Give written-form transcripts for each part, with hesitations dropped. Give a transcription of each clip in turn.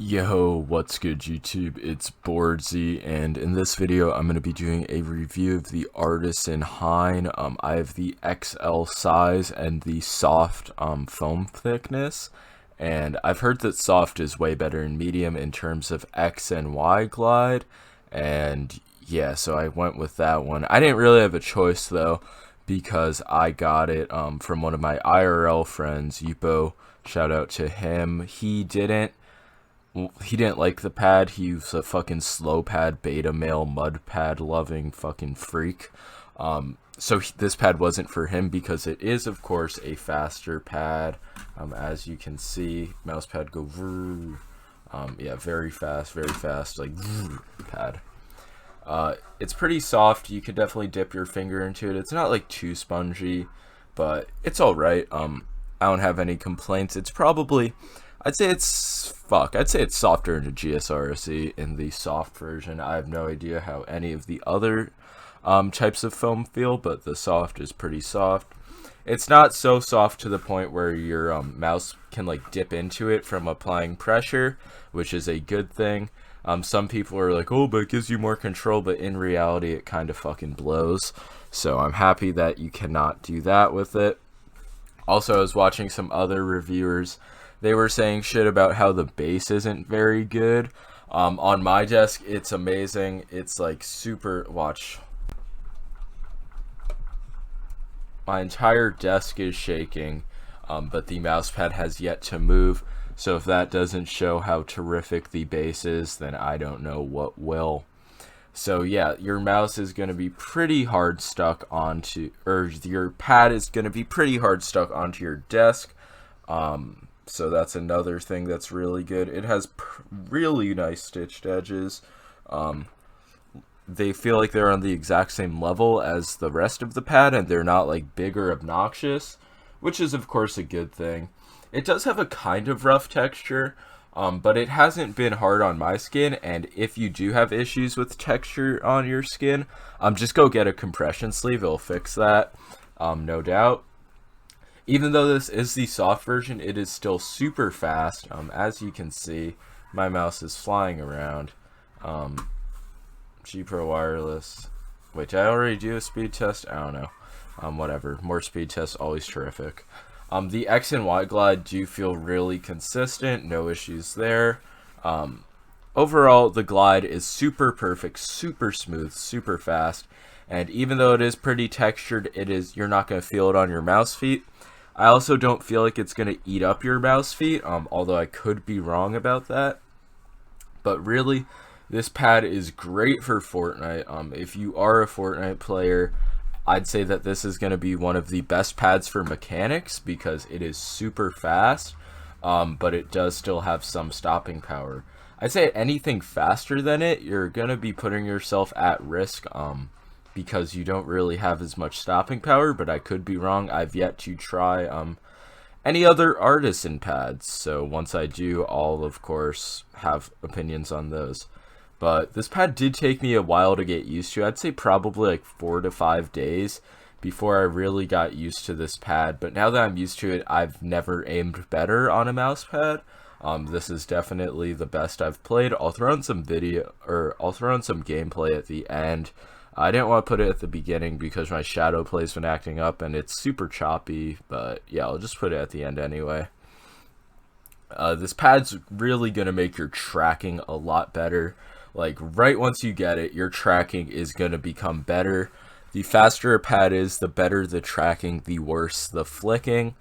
Yo, what's good YouTube? It's Boardsy, and in this video I'm going to be doing a review of the Artisan Hien. I have the XL size and the soft foam thickness, and I've heard that soft is way better than medium in terms of X and Y glide, and yeah, so I went with that one. I didn't really have a choice though, because I got it from one of my IRL friends, Yupo. Shout out to him. He didn't like the pad. He was a fucking slow pad, beta male, mud pad loving fucking freak. This pad wasn't for him because it is, of course, a faster pad. As you can see, Mousepad go vroo. Yeah, very fast, like pad. It's pretty soft. You could definitely dip your finger into it. It's not like too spongy, but it's all right. I don't have any complaints. It's probably, I'd say it's softer than a GSR-SE in the soft version. I have no idea how any of the other types of foam feel, but the soft is pretty soft. It's not so soft to the point where your mouse can like dip into it from applying pressure, which is a good thing. Some people are like, oh, but it gives you more control, but in reality it kind of fucking blows. So I'm happy that you cannot do that with it. Also, I was watching some other reviewers. They were saying shit about how the bass isn't very good. On my desk, it's amazing. It's like super, watch. My entire desk is shaking, but the mouse pad has yet to move. So if that doesn't show how terrific the bass is, then I don't know what will. So yeah, your mouse is going to be pretty hard stuck onto, or your pad is going to be pretty hard stuck onto your desk. So that's another thing that's really good. It has really nice stitched edges. They feel like they're on the exact same level as the rest of the pad, and they're not like big or obnoxious, which is of course a good thing. It does have a kind of rough texture, but it hasn't been hard on my skin, and if you do have issues with texture on your skin, just go get a compression sleeve. It'll fix that, no doubt. Even though this is the soft version, it is still super fast. As you can see, my mouse is flying around. G Pro Wireless. Wait, did I already do a speed test? I don't know. Whatever. More speed tests, always terrific. The X and Y glide do feel really consistent. No issues there. Overall, the glide is super perfect, super smooth, super fast. And even though it is pretty textured, you're not going to feel it on your mouse feet. I also don't feel like it's going to eat up your mouse feet, although I could be wrong about that. But really, this pad is great for Fortnite. If you are a Fortnite player, I'd say that this is going to be one of the best pads for mechanics because it is super fast, but it does still have some stopping power. I'd say anything faster than it, you're going to be putting yourself at risk because you don't really have as much stopping power, but I could be wrong. I've yet to try any other Artisan pads, so once I do, I'll of course have opinions on those. But this pad did take me a while to get used to. I'd say probably like 4 to 5 days before I really got used to this pad. But now that I'm used to it, I've never aimed better on a mouse pad. This is definitely the best I've played. I'll throw in some gameplay at the end. I didn't want to put it at the beginning because my shadow play's been acting up and it's super choppy. But yeah, I'll just put it at the end anyway. This pad's really going to make your tracking a lot better. Like, right once you get it, your tracking is going to become better. The faster a pad is, the better the tracking, the worse the flicking.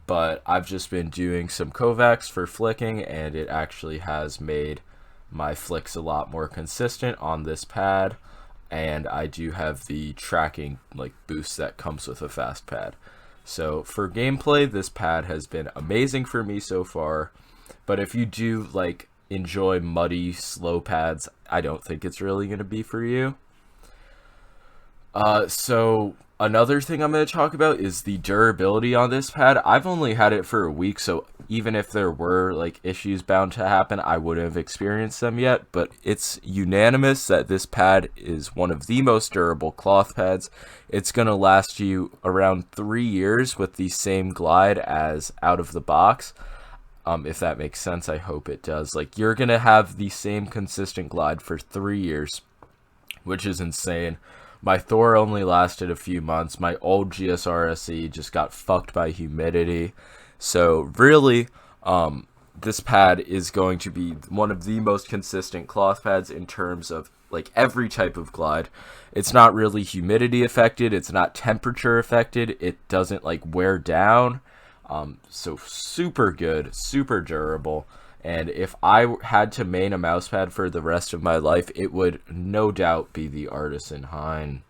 But I've just been doing some Kovacs for flicking, and it actually has made my flicks a lot more consistent on this pad. And I do have the tracking like boost that comes with a fast pad. So for gameplay, this pad has been amazing for me so far. But if you do like enjoy muddy, slow pads, I don't think it's really going to be for you. So another thing I'm going to talk about is the durability on this pad. I've only had it for a week, so even if there were like issues bound to happen, I wouldn't have experienced them yet, but it's unanimous that this pad is one of the most durable cloth pads. It's going to last you around 3 years with the same glide as out of the box. If that makes sense, I hope it does. Like, you're gonna have the same consistent glide for 3 years, which is insane. My Thor only lasted a few months. My old GSR-SE just got fucked by humidity. So really, this pad is going to be one of the most consistent cloth pads in terms of like every type of glide. It's not really humidity affected. It's not temperature affected. It doesn't like wear down. So super good, super durable. And if I had to main a mouse pad for the rest of my life, it would no doubt be the Artisan Hien.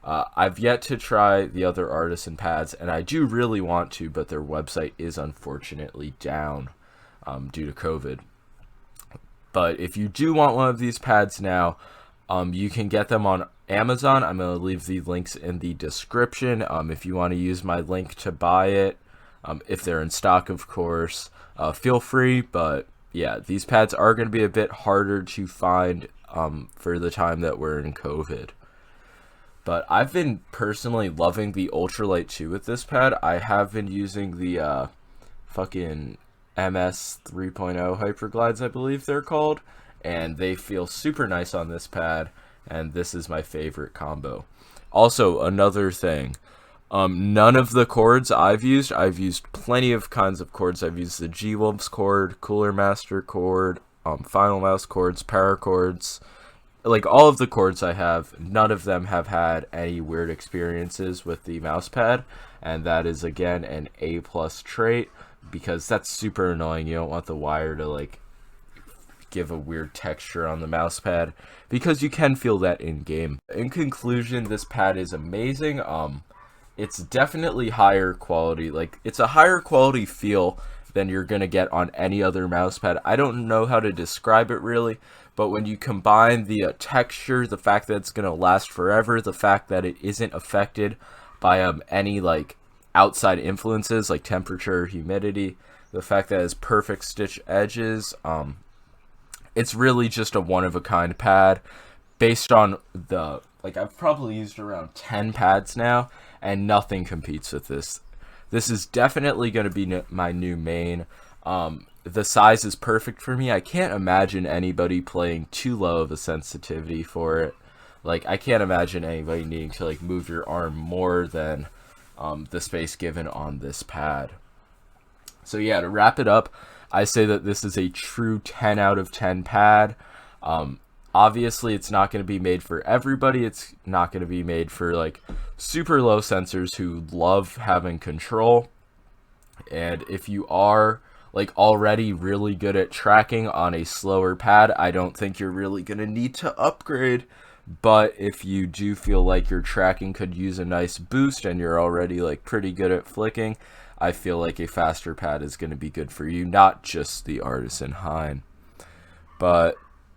I've yet to try the other Artisan pads, and I do really want to, but their website is unfortunately down due to COVID. But if you do want one of these pads now, you can get them on Amazon. I'm going to leave the links in the description if you want to use my link to buy it. If they're in stock, of course, feel free. But yeah, these pads are going to be a bit harder to find for the time that we're in COVID. But I've been personally loving the Ultralight 2 with this pad. I have been using the fucking MS 3.0 Hyperglides, I believe they're called. And they feel super nice on this pad. And this is my favorite combo. Also, another thing. None of the cords I've used plenty of kinds of cords. I've used the G-Wolves cord, Cooler Master cord, Final Mouse cords, paracords. Like all of the cords I have, none of them have had any weird experiences with the mouse pad. And that is, again, an A+ trait, because that's super annoying. You don't want the wire to, like, give a weird texture on the mouse pad, because you can feel that in-game. In conclusion, this pad is amazing. It's definitely higher quality. Like, it's a higher quality feel than you're gonna get on any other mouse pad. I don't know how to describe it really, but when you combine the texture, the fact that it's gonna last forever, the fact that it isn't affected by any like outside influences like temperature or humidity, the fact that it has perfect stitch edges, it's really just a one-of-a-kind pad. Based on the, like, I've probably used around 10 pads now, and nothing competes with this. This is definitely going to be my new main. The size is perfect for me. I can't imagine anybody playing too low of a sensitivity for it. Like, I can't imagine anybody needing to, like, move your arm more than the space given on this pad. So yeah, to wrap it up, I say that this is a true 10 out of 10 pad. Obviously, it's not going to be made for everybody. It's not going to be made for like super low sensors who love having control. And if you are like already really good at tracking on a slower pad, I don't think you're really going to need to upgrade. But if you do feel like your tracking could use a nice boost and you're already like pretty good at flicking, I feel like a faster pad is going to be good for you, not just the Artisan Hien. But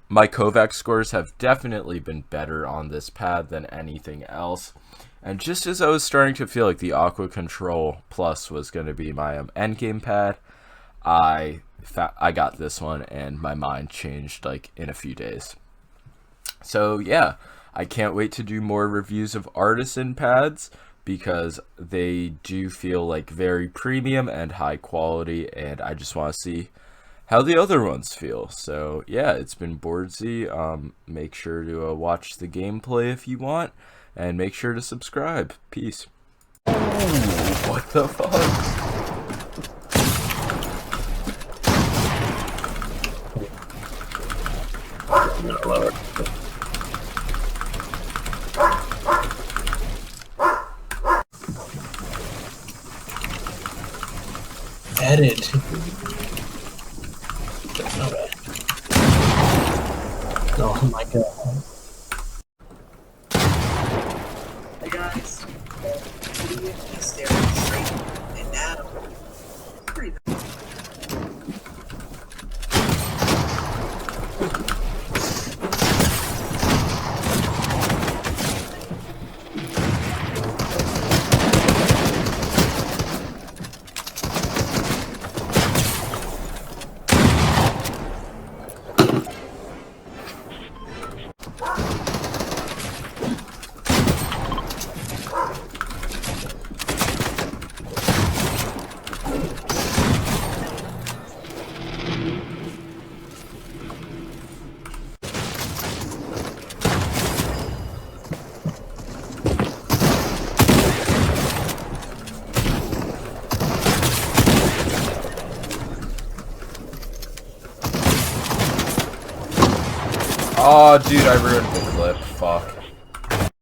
my Kovac scores have definitely been better on this pad than anything else. And just as I was starting to feel like the Aqua Control Plus was going to be my endgame pad, I got this one and my mind changed like in a few days. So yeah, I can't wait to do more reviews of Artisan pads, because they do feel like very premium and high quality, and I just want to see how the other ones feel. So yeah, it's been Boardsy. Make sure to watch the gameplay if you want, and make sure to subscribe. Peace. Ooh, what the fuck? Edit. Okay. Oh my god. Hey guys, staring straight and now breathe. Oh, dude, I ruined the clip. Fuck.